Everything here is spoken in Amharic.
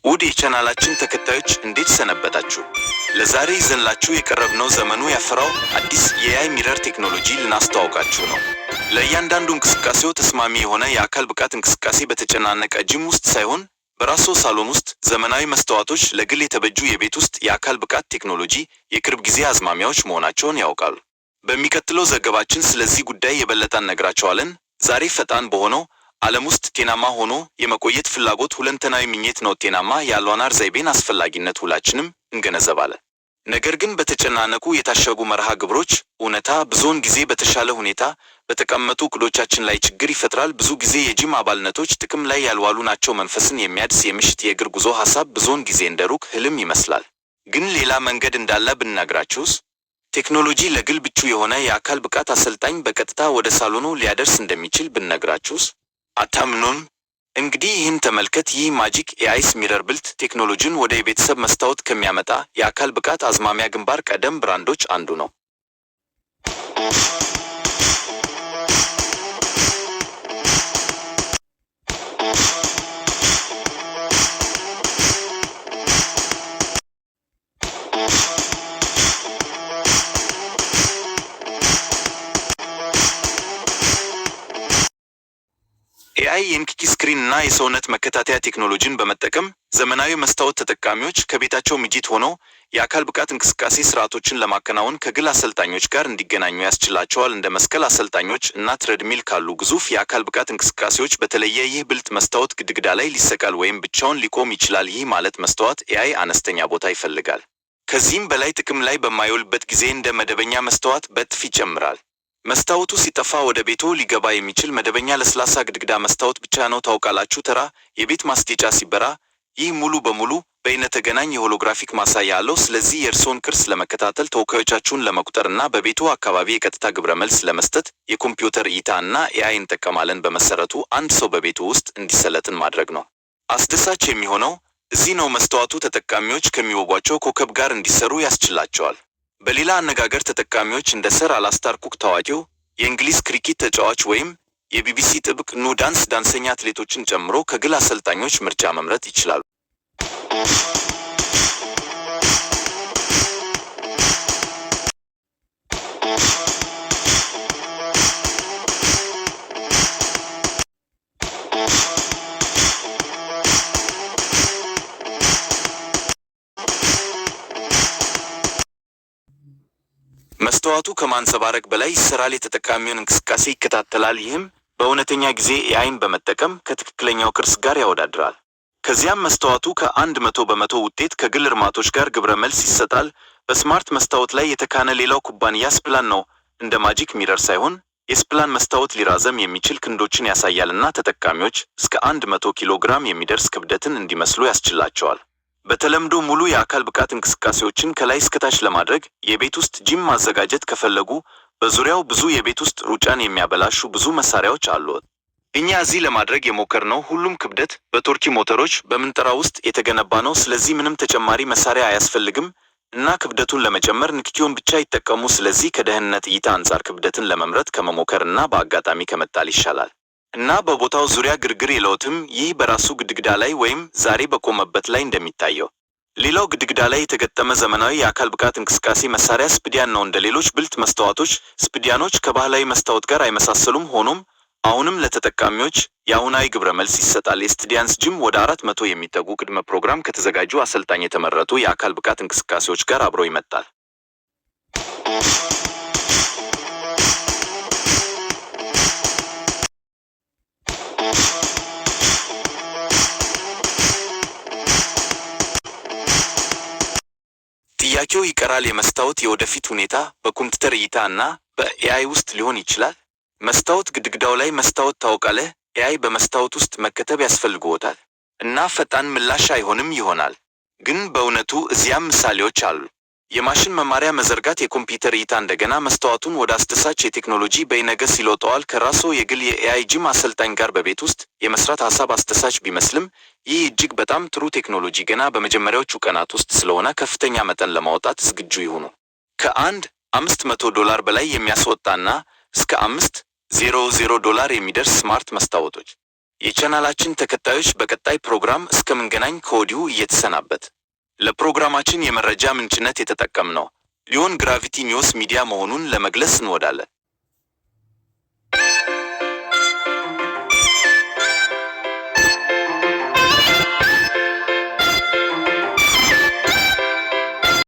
ውድ የቻናላችን ተከታዮች እንዴት ሰነበታችሁ? ለዛሬ ይዘንላችሁ የቀረብነው ዘመኑ ያፈራው አዲስ የኤአይ ሚረር ቴክኖሎጂ ልናስተዋውቃችሁ ነው። ለእያንዳንዱ እንቅስቃሴው ተስማሚ የሆነ የአካል ብቃት እንቅስቃሴ በተጨናነቀ ጂም ውስጥ ሳይሆን በራስዎ ሳሎን ውስጥ ዘመናዊ መስተዋቶች ለግል የተበጁ የቤት ውስጥ የአካል ብቃት ቴክኖሎጂ የቅርብ ጊዜ አዝማሚያዎች መሆናቸውን ያውቃሉ። በሚቀጥለው ዘገባችን ስለዚህ ጉዳይ የበለጠ እነግራችኋለን። ዛሬ ፈጣን በሆነው ዓለም ውስጥ ጤናማ ሆኖ የመቆየት ፍላጎት ሁለንተናዊ ምኞት ነው። ጤናማ የአኗኗር ዘይቤን አስፈላጊነት ሁላችንም እንገነዘባለን። ነገር ግን በተጨናነቁ የታሸጉ መርሃ ግብሮች እውነታ ብዙውን ጊዜ በተሻለ ሁኔታ በተቀመጡ ዕቅዶቻችን ላይ ችግር ይፈጥራል። ብዙ ጊዜ የጂም አባልነቶች ጥቅም ላይ ያልዋሉ ናቸው። መንፈስን የሚያድስ የምሽት የእግር ጉዞ ሐሳብ ብዙውን ጊዜ እንደ ሩቅ ህልም ይመስላል። ግን ሌላ መንገድ እንዳለ ብንነግራችሁስ? ቴክኖሎጂ ለግል ብቻ የሆነ የአካል ብቃት አሰልጣኝ በቀጥታ ወደ ሳሎኑ ሊያደርስ እንደሚችል ብንነግራችሁስ? አታምኑም? እንግዲህ ይህን ተመልከት። ይህ ማጂክ ኤአይስ ሚረር ብልት ቴክኖሎጂን ወደ የቤተሰብ መስታወት ከሚያመጣ የአካል ብቃት አዝማሚያ ግንባር ቀደም ብራንዶች አንዱ ነው። ኤአይ የንክኪ ስክሪን እና የሰውነት መከታተያ ቴክኖሎጂን በመጠቀም ዘመናዊ መስታወት ተጠቃሚዎች ከቤታቸው ምጅት ሆነው የአካል ብቃት እንቅስቃሴ ስርዓቶችን ለማከናወን ከግል አሰልጣኞች ጋር እንዲገናኙ ያስችላቸዋል። እንደ መስቀል አሰልጣኞች እና ትሬድሚል ካሉ ግዙፍ የአካል ብቃት እንቅስቃሴዎች በተለየ ይህ ብልት መስታወት ግድግዳ ላይ ሊሰቀል ወይም ብቻውን ሊቆም ይችላል። ይህ ማለት መስታወት ኤአይ አነስተኛ ቦታ ይፈልጋል። ከዚህም በላይ ጥቅም ላይ በማይውልበት ጊዜ እንደ መደበኛ መስታወት በእጥፍ ይጨምራል። መስታወቱ ሲጠፋ ወደ ቤቶ ሊገባ የሚችል መደበኛ ለስላሳ ግድግዳ መስታወት ብቻ ነው። ታውቃላችሁ፣ ተራ የቤት ማስጌጫ ሲበራ ይህ ሙሉ በሙሉ በይነተገናኝ የሆሎግራፊክ ማሳያ አለው። ስለዚህ የእርስዎን ቅርስ ለመከታተል፣ ተወካዮቻችሁን ለመቁጠርና በቤቶ አካባቢ የቀጥታ ግብረ መልስ ለመስጠት የኮምፒውተር እይታ እና ኤአይ እንጠቀማለን። በመሰረቱ አንድ ሰው በቤቱ ውስጥ እንዲሰለጥን ማድረግ ነው። አስደሳች የሚሆነው እዚህ ነው። መስታወቱ ተጠቃሚዎች ከሚወጓቸው ኮከብ ጋር እንዲሰሩ ያስችላቸዋል። በሌላ አነጋገር ተጠቃሚዎች እንደ ሰር አላስታር ኩክ ታዋቂው የእንግሊዝ ክሪኬት ተጫዋች ወይም የቢቢሲ ጥብቅ ዳንሰኛ አትሌቶችን ጨምሮ ከግል አሰልጣኞች ምርጫ መምረጥ ይችላሉ። መስተዋቱ ከማንጸባረቅ በላይ ይሰራል። የተጠቃሚውን እንቅስቃሴ ይከታተላል። ይህም በእውነተኛ ጊዜ ኤአይን በመጠቀም ከትክክለኛው ቅርስ ጋር ያወዳድራል። ከዚያም መስተዋቱ ከ100% ውጤት ከግል እርማቶች ጋር ግብረ መልስ ይሰጣል። በስማርት መስታወት ላይ የተካነ ሌላው ኩባንያ ስፕላን ነው። እንደ ማጂክ ሚረር ሳይሆን የስፕላን መስታወት ሊራዘም የሚችል ክንዶችን ያሳያልና ተጠቃሚዎች እስከ 100 ኪሎ ግራም የሚደርስ ክብደትን እንዲመስሉ ያስችላቸዋል። በተለምዶ ሙሉ የአካል ብቃት እንቅስቃሴዎችን ከላይ እስከታች ለማድረግ የቤት ውስጥ ጂም ማዘጋጀት ከፈለጉ በዙሪያው ብዙ የቤት ውስጥ ሩጫን የሚያበላሹ ብዙ መሳሪያዎች አሉት። እኛ እዚህ ለማድረግ የሞከርነው ሁሉም ክብደት በቶርኪ ሞተሮች በምንጠራ ውስጥ የተገነባ ነው። ስለዚህ ምንም ተጨማሪ መሳሪያ አያስፈልግም እና ክብደቱን ለመጨመር ንክኪውን ብቻ ይጠቀሙ። ስለዚህ ከደህንነት እይታ አንጻር ክብደትን ለመምረጥ ከመሞከር እና በአጋጣሚ ከመጣል ይሻላል እና በቦታው ዙሪያ ግርግር የለውትም። ይህ በራሱ ግድግዳ ላይ ወይም ዛሬ በቆመበት ላይ እንደሚታየው ሌላው ግድግዳ ላይ የተገጠመ ዘመናዊ የአካል ብቃት እንቅስቃሴ መሳሪያ ስፒዲያን ነው። እንደ ሌሎች ብልት መስታወቶች ስፒዲያኖች ከባህላዊ መስታወት ጋር አይመሳሰሉም። ሆኖም አሁንም ለተጠቃሚዎች የአሁናዊ ግብረ መልስ ይሰጣል። የስፒዲያንስ ጂም ወደ 400 የሚጠጉ ቅድመ ፕሮግራም ከተዘጋጁ አሰልጣኝ የተመረጡ የአካል ብቃት እንቅስቃሴዎች ጋር አብሮ ይመጣል። ጥያቄው ይቀራል። የመስታወት የወደፊት ሁኔታ በኮምፒውተር እይታ እና በኤአይ ውስጥ ሊሆን ይችላል። መስታወት ግድግዳው ላይ መስታወት ታውቃለህ። ኤአይ በመስታወት ውስጥ መከተብ ያስፈልግዎታል እና ፈጣን ምላሽ አይሆንም ይሆናል። ግን በእውነቱ እዚያም ምሳሌዎች አሉ። የማሽን መማሪያ መዘርጋት የኮምፒውተር እይታ እንደገና መስታወቱን ወደ አስደሳች የቴክኖሎጂ በይነገስ ይለውጠዋል። ከራስዎ የግል የኤአይ ጂም አሰልጣኝ ጋር በቤት ውስጥ የመስራት ሐሳብ አስደሳች ቢመስልም ይህ እጅግ በጣም ጥሩ ቴክኖሎጂ ገና በመጀመሪያዎቹ ቀናት ውስጥ ስለሆነ ከፍተኛ መጠን ለማውጣት ዝግጁ ይሁኑ። $500 በላይ የሚያስወጣና እስከ $500 የሚደርስ ስማርት መስታወቶች የቻናላችን ተከታዮች በቀጣይ ፕሮግራም እስከምንገናኝ ከወዲሁ እየተሰናበት ለፕሮግራማችን የመረጃ ምንጭነት የተጠቀምነው ሊዮን ግራቪቲ ኒውስ ሚዲያ መሆኑን ለመግለጽ እንወዳለን።